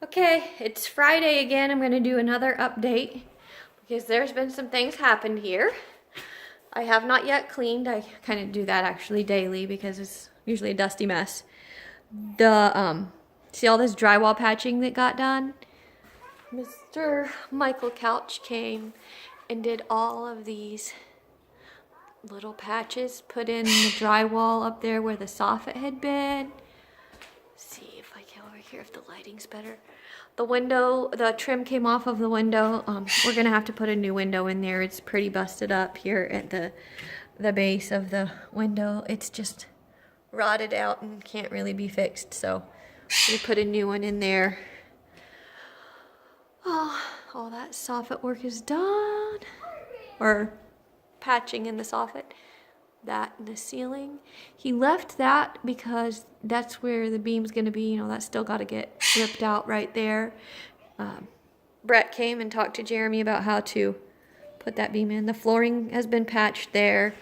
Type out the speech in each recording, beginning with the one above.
Okay, it's Friday again. I'm going to do another update because there's been some things happened here. I have not yet cleaned. I kind of do that actually daily because it's usually a dusty mess. See all this drywall patching that got done? Mr. Michael Couch came and did all of these little patches, put in the drywall up there where the soffit had been. See if I can over here if the lighting's better. The window, the trim came off of the window. We're gonna have to put a new window in there. It's pretty busted up here at the base of the window. It's just rotted out and can't really be fixed. So we put a new one in there. Oh, all that soffit work is done. Or patching in the soffit. That in the ceiling. He left that because that's where the beam's gonna be. You know, that's still got to get ripped out right there. Brett came and talked to Jeremy about how to put that beam in. The flooring has been patched there.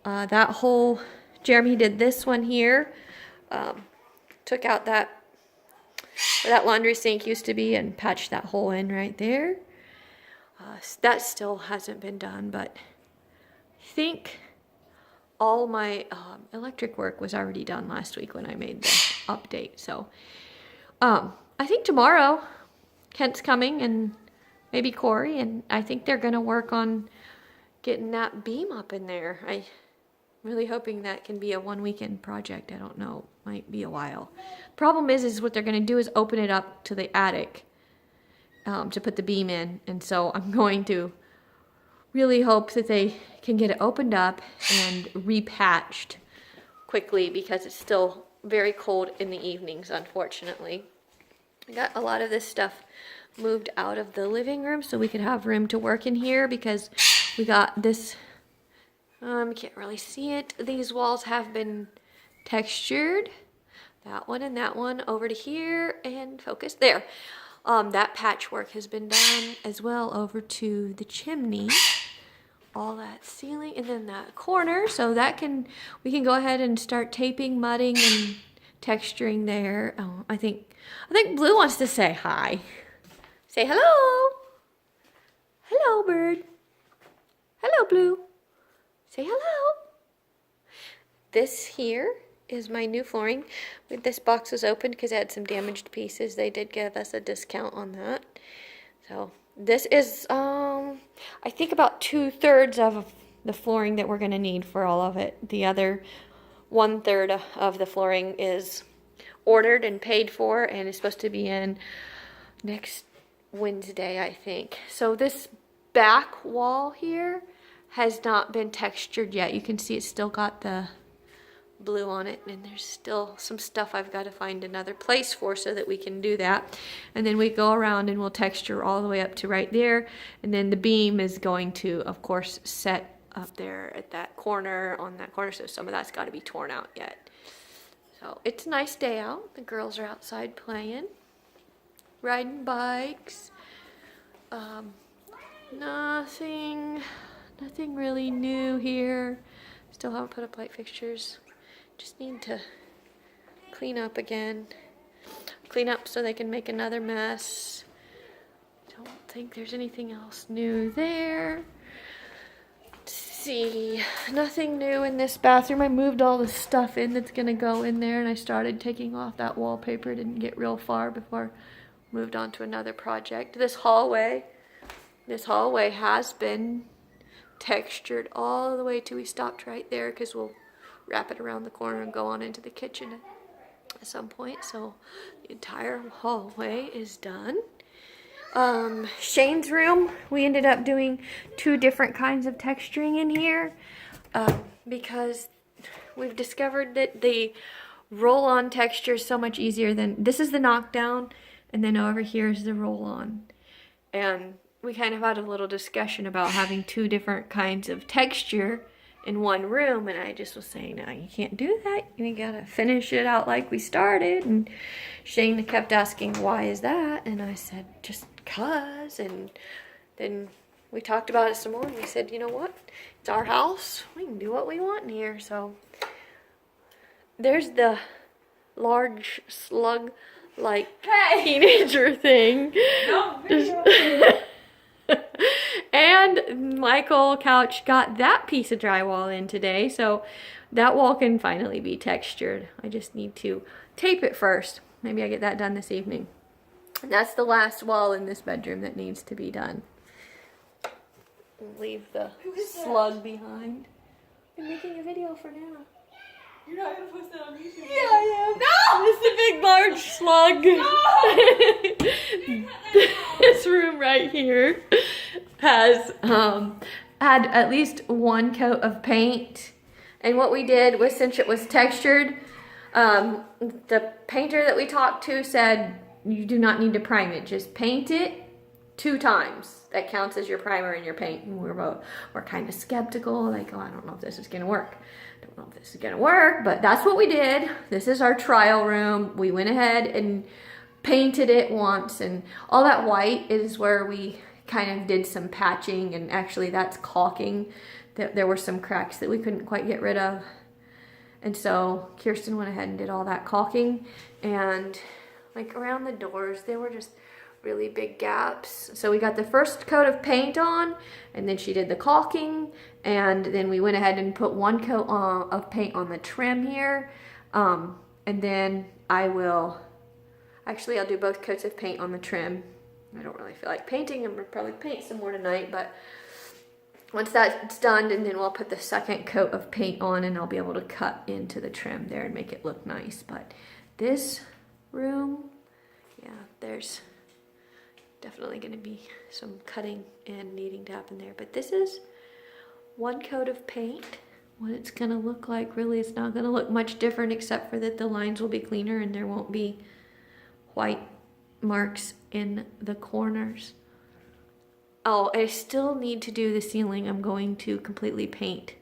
That whole, Jeremy did this one here. Took out that where that laundry sink used to be and patched that hole in right there. That still hasn't been done, but I think all my electric work was already done last week when I made the update. So I think tomorrow Kent's coming and maybe Corey, and I think they're gonna work on getting that beam up in there. I'm really hoping that can be a one weekend project. I don't know, might be a while. Problem is what they're gonna do is open it up to the attic to put the beam in, and so I'm going to really hope that they can get it opened up and repatched quickly because it's still very cold in the evenings, unfortunately. I got a lot of this stuff moved out of the living room so we could have room to work in here because we got this, can't really see it. These walls have been textured. That one and that one over to here and focus there. That patchwork has been done as well over to the chimney. All that ceiling and then that corner, so that we can go ahead and start taping, mudding, and texturing there. Oh, I think Blue wants to say hi. Say hello. Hello, bird. Hello, Blue. Say hello. This here is my new flooring. This box was opened because it had some damaged pieces. They did give us a discount on that. So this is, I think about 2/3 of the flooring that we're going to need for all of it. The other 1/3 of the flooring is ordered and paid for and is supposed to be in next Wednesday, I think. So this back wall here has not been textured yet. You can see it's still got the blue on it, and there's still some stuff I've got to find another place for so that we can do that. And then we go around and we'll texture all the way up to right there, and then the beam is going to, of course, set up there at that corner, on that corner, so some of that's got to be torn out yet. So it's a nice day out. The girls are outside playing, riding bikes. Nothing really new here. Still haven't put up light fixtures. Just need to clean up again. Clean up so they can make another mess. Don't think there's anything else new there. Let's see. Nothing new in this bathroom. I moved all the stuff in that's gonna go in there, and I started taking off that wallpaper. Didn't get real far before I moved on to another project. This hallway has been textured all the way till we stopped right there because we'll wrap it around the corner and go on into the kitchen at some point. So the entire hallway is done. Shane's room, we ended up doing 2 different kinds of texturing in here because we've discovered that the roll-on texture is so much easier than, this is the knockdown, and then over here is the roll-on. And we kind of had a little discussion about having 2 different kinds of texture in one room, and I just was saying, no, you can't do that. You gotta finish it out like we started. And Shane kept asking, why is that? And I said, just cause. And then we talked about it some more, and we said, you know what? It's our house. We can do what we want in here. So there's the large slug like teenager thing. No video. And Michael Couch got that piece of drywall in today, so that wall can finally be textured. I just need to tape it first. Maybe I get that done this evening. And that's the last wall in this bedroom that needs to be done. Leave the slug behind. I'm making a video for Nana. You're not gonna post that on YouTube. Yeah, I am. No! It's a big, large slug. No! This room right here has had at least one coat of paint. And what we did was, since it was textured, the painter that we talked to said you do not need to prime it. Just paint it 2 times. That counts as your primer and your paint. And we're kind of skeptical, like, oh, I don't know if this is gonna work. Don't know if this is gonna work, but that's what we did. This is our trial room. We went ahead and painted it once, and all that white is where we kind of did some patching, and actually that's caulking. There were some cracks that we couldn't quite get rid of. And so Kirsten went ahead and did all that caulking, and like around the doors, there were just really big gaps. So we got the first coat of paint on, and then she did the caulking, and then we went ahead and put 1 coat of paint on the trim here. And then I'll do both coats of paint on the trim. I don't really feel like painting. I'm gonna probably paint some more tonight, but once that's done, and then we'll put the second coat of paint on, and I'll be able to cut into the trim there and make it look nice. But this room, yeah, there's definitely going to be some cutting and needing to happen there. But this is 1 coat of paint. What it's going to look like, really, it's not going to look much different, except for that the lines will be cleaner and there won't be white marks in the corners. Oh, I still need to do the ceiling. I'm going to completely paint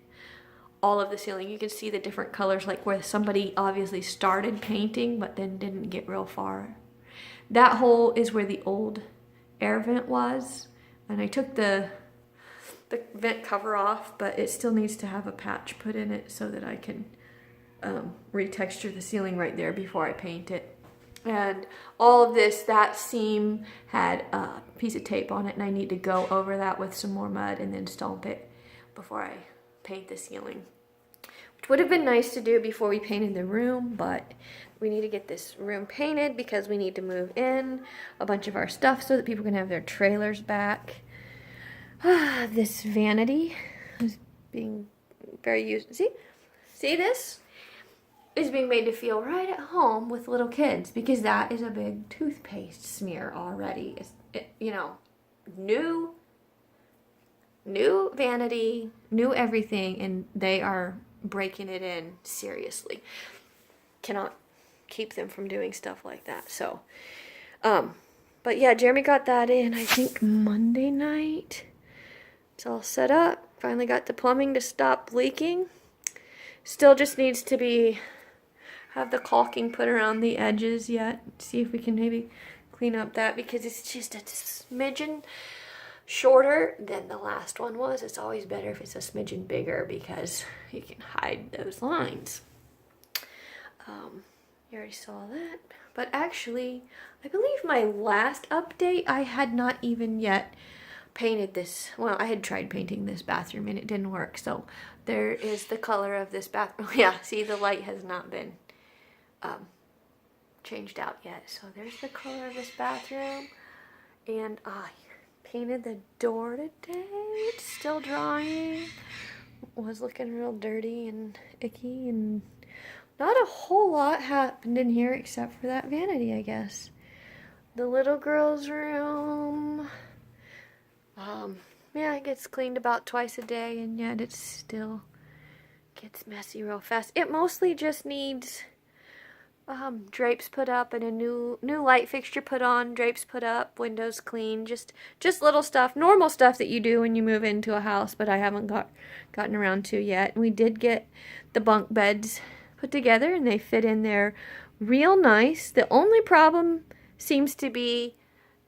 all of the ceiling. You can see the different colors, like where somebody obviously started painting but then didn't get real far. That hole is where the old air vent was, and I took the vent cover off, but it still needs to have a patch put in it so that I can retexture the ceiling right there before I paint it. And all of this, that seam had a piece of tape on it, and I need to go over that with some more mud and then stomp it before I paint the ceiling. Which would have been nice to do before we painted the room, but we need to get this room painted because we need to move in a bunch of our stuff so that people can have their trailers back. This vanity is being very used. See this? Is being made to feel right at home with little kids, because that is a big toothpaste smear already. New vanity, new everything, and they are breaking it in seriously. Cannot keep them from doing stuff like that. So, but yeah, Jeremy got that in, I think, Monday night. It's all set up. Finally got the plumbing to stop leaking. Still just needs to have the caulking put around the edges yet. See if we can maybe clean up that, because it's just a smidgen shorter than the last one was. It's always better if it's a smidgen bigger because you can hide those lines. You already saw that. But actually, I believe my last update, I had not even yet painted this. Well, I had tried painting this bathroom and it didn't work. So there is the color of this bathroom. Yeah, see, the light has not been changed out yet. So there's the color of this bathroom. And I painted the door today. It's still drying. Was looking real dirty and icky, and not a whole lot happened in here except for that vanity, I guess. The little girl's room. Yeah, it gets cleaned about twice a day, and yet it still gets messy real fast. It mostly just needs drapes put up and a new light fixture put on, drapes put up, windows cleaned, just little stuff, normal stuff that you do when you move into a house, but I haven't gotten around to yet. And we did get the bunk beds put together, and they fit in there real nice. The only problem seems to be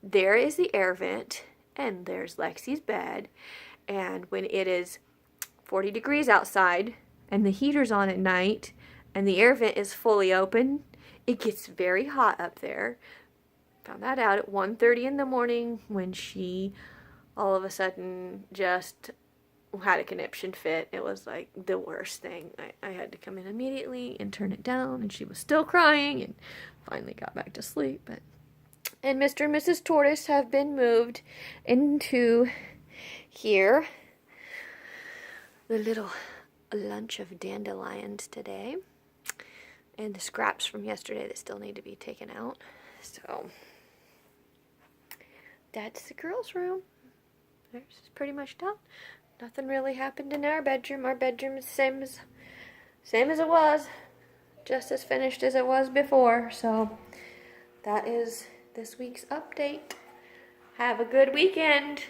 there is the air vent, and there's Lexi's bed, and when it is 40 degrees outside and the heater's on at night and the air vent is fully open, It gets very hot up there. Found that out at 1:30 in the morning when she all of a sudden just had a conniption fit. It was like the worst thing. I had to come in immediately and turn it down, and she was still crying, and finally got back to sleep. And Mr. and Mrs. Tortoise have been moved into here. The little lunch of dandelions today, and the scraps from yesterday that still need to be taken out. So that's the girls' room. Theirs is pretty much done. Nothing really happened in our bedroom. Our bedroom is same as it was, just as finished as it was before. So that is this week's update. Have a good weekend.